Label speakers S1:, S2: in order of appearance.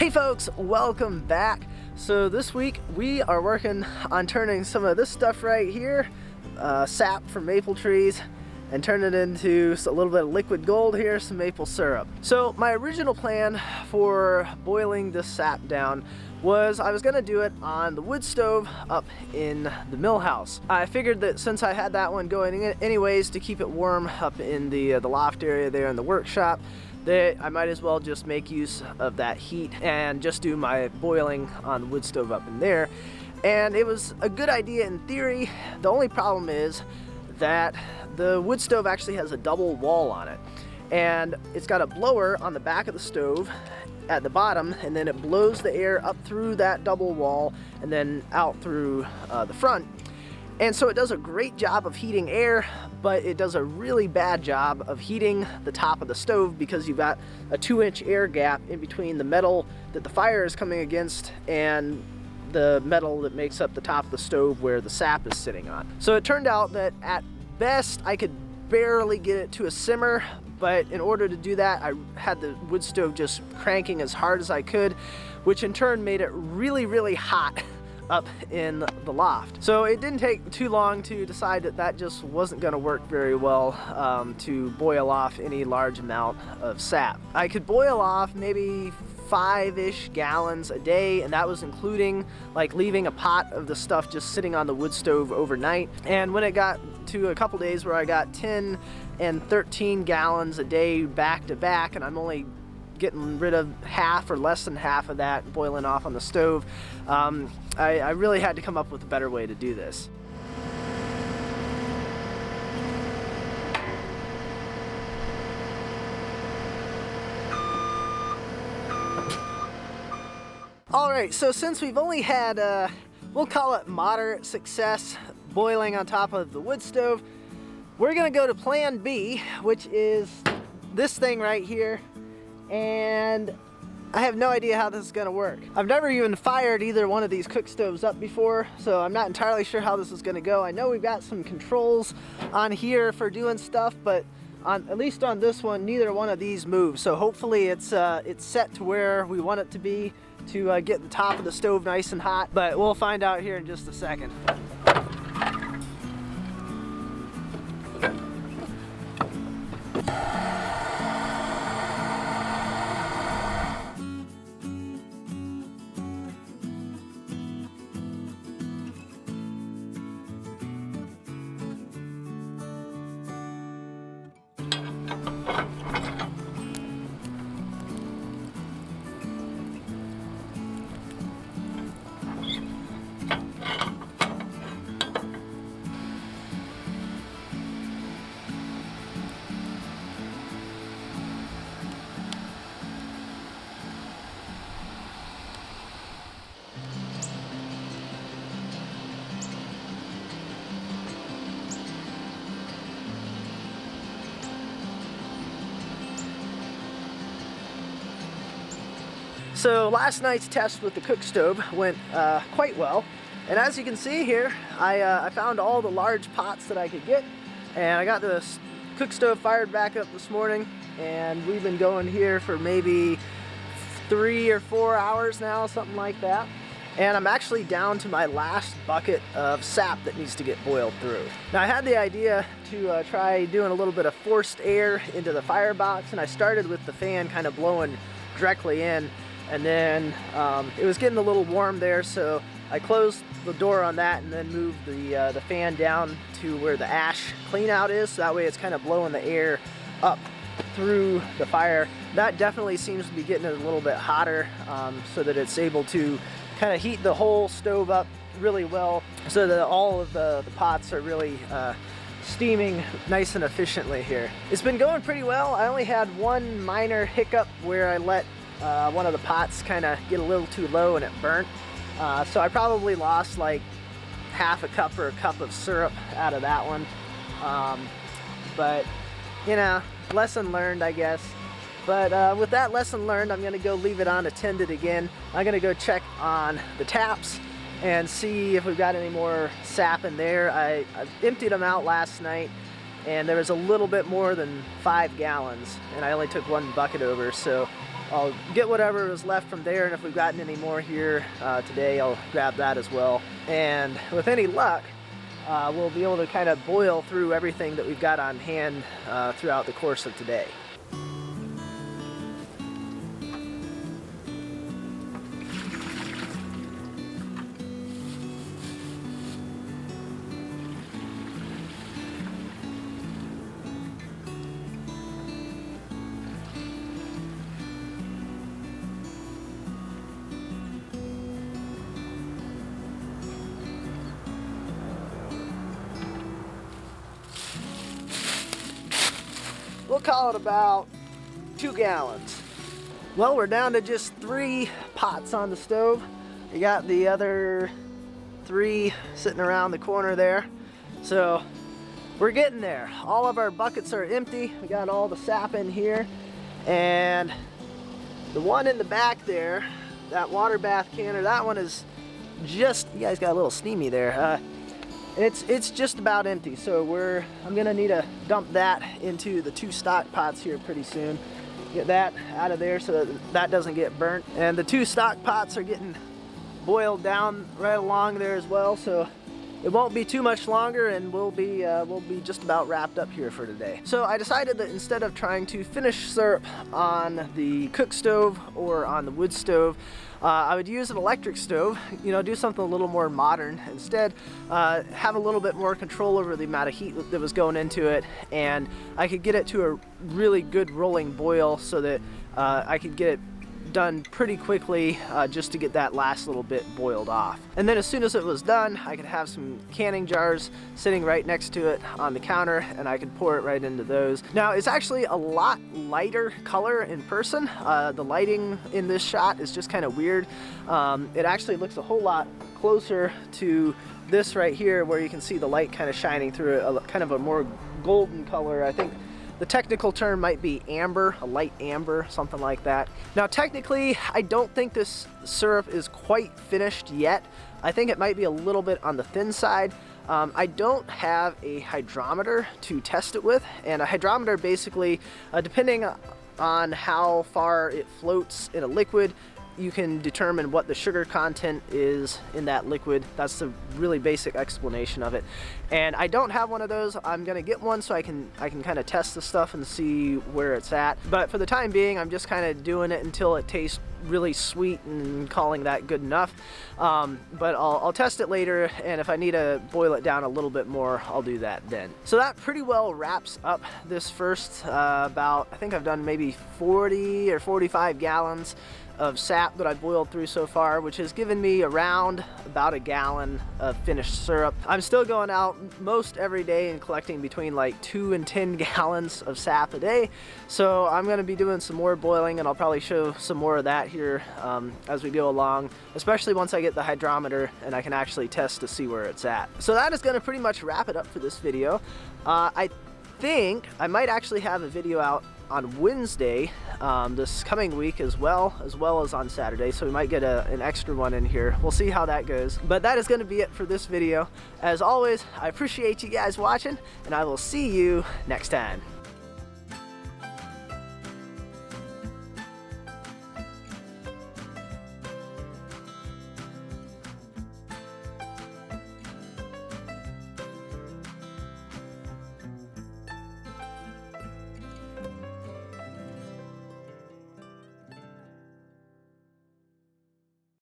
S1: Hey folks, welcome back. So this week we are working on turning some of this stuff right here, sap from maple trees, and turn it into a little bit of liquid gold here, some maple syrup. So my original plan for boiling this sap down was I was gonna do it on the wood stove up in the mill house. I figured that since I had that one going anyways to keep it warm up in the loft area there in the workshop, that I might as well just make use of that heat and just do my boiling on the wood stove up in there. And it was a good idea in theory. The only problem is that the wood stove actually has a double wall on it, and it's got a blower on the back of the stove at the bottom, and then it blows the air up through that double wall and then out through the front. And so it does a great job of heating air, but it does a really bad job of heating the top of the stove because you've got a 2-inch air gap in between the metal that the fire is coming against and the metal that makes up the top of the stove where the sap is sitting on. So it turned out that at best I could barely get it to a simmer, but in order to do that I had the wood stove just cranking as hard as I could, which in turn made it really, really hot up in the loft. So it didn't take too long to decide that that just wasn't going to work very well to boil off any large amount of sap. I could boil off maybe 5-ish gallons a day, and that was including like leaving a pot of the stuff just sitting on the wood stove overnight. And when it got to a couple days where I got 10 and 13 gallons a day back to back, and I'm only getting rid of half or less than half of that boiling off on the stove, I really had to come up with a better way to do this. Alright, so since we've only had, we'll call it moderate success boiling on top of the wood stove, we're gonna go to plan B, which is this thing right here. And I have no idea how this is gonna work. I've never even fired either one of these cook stoves up before, so I'm not entirely sure how this is gonna go. I know we've got some controls on here for doing stuff, but at least on this one, neither one of these moves. So hopefully it's set to where we want it to be to get the top of the stove nice and hot, but we'll find out here in just a second. So last night's test with the cook stove went quite well, and as you can see here, I found all the large pots that I could get, and I got the cook stove fired back up this morning, and we've been going here for maybe 3 or 4 hours now, something like that. And I'm actually down to my last bucket of sap that needs to get boiled through. Now I had the idea to try doing a little bit of forced air into the firebox, and I started with the fan kind of blowing directly in, and then it was getting a little warm there, so I closed the door on that and then moved the fan down to where the ash clean out is, so that way it's kind of blowing the air up through the fire. That definitely seems to be getting it a little bit hotter, so that it's able to kind of heat the whole stove up really well, so that all of the pots are really steaming nice and efficiently here. It's been going pretty well. I only had one minor hiccup where I let one of the pots kind of get a little too low and it burnt. So I probably lost like half a cup or a cup of syrup out of that one. But, you know, lesson learned, I guess. But with that lesson learned, I'm gonna go leave it unattended again. I'm gonna go check on the taps and see if we've got any more sap in there. I emptied them out last night, and there was a little bit more than 5 gallons, and I only took 1 bucket over, so I'll get whatever is left from there, and if we've gotten any more here today, I'll grab that as well. And with any luck, we'll be able to kind of boil through everything that we've got on hand throughout the course of today. We'll call it about 2 gallons. Well, we're down to just 3 pots on the stove. We got the other 3 sitting around the corner there. So we're getting there. All of our buckets are empty. We got all the sap in here. And the one in the back there, that water bath canner, that one is just, you guys got a little steamy there. It's just about empty, so I'm gonna need to dump that into the 2 stock pots here pretty soon. Get that out of there so that doesn't get burnt. And the 2 stock pots are getting boiled down right along there as well, so it won't be too much longer, and we'll be just about wrapped up here for today. So I decided that instead of trying to finish syrup on the cook stove or on the wood stove, I would use an electric stove, you know, do something a little more modern. Instead, have a little bit more control over the amount of heat that was going into it, and I could get it to a really good rolling boil so that I could get it done pretty quickly just to get that last little bit boiled off. And then as soon as it was done, I could have some canning jars sitting right next to it on the counter, and I could pour it right into those. Now, it's actually a lot lighter color in person. The lighting in this shot is just kind of weird. It actually looks a whole lot closer to this right here, where you can see the light kind of shining through it, kind of a more golden color. I think the technical term might be amber, a light amber, something like that. Now, technically, I don't think this syrup is quite finished yet. I think it might be a little bit on the thin side. I don't have a hydrometer to test it with, and a hydrometer basically, depending on how far it floats in a liquid, you can determine what the sugar content is in that liquid. That's the really basic explanation of it. And I don't have one of those. I'm gonna get one so I can kind of test the stuff and see where it's at. But for the time being, I'm just kind of doing it until it tastes really sweet and calling that good enough. But I'll test it later, and if I need to boil it down a little bit more, I'll do that then. So that pretty well wraps up this first about, I think I've done maybe 40 or 45 gallons of sap that I've boiled through so far, which has given me around about 1 gallon of finished syrup. I'm still going out most every day and collecting between like 2 and 10 gallons of sap a day. So I'm going to be doing some more boiling, and I'll probably show some more of that here as we go along, especially once I get the hydrometer and I can actually test to see where it's at. So that is going to pretty much wrap it up for this video. I think I might actually have a video out on Wednesday this coming week as well as on Saturday, so we might get an extra one in here. We'll see how that goes, but that is going to be it for this video. As always, I appreciate you guys watching, and I will see you next time.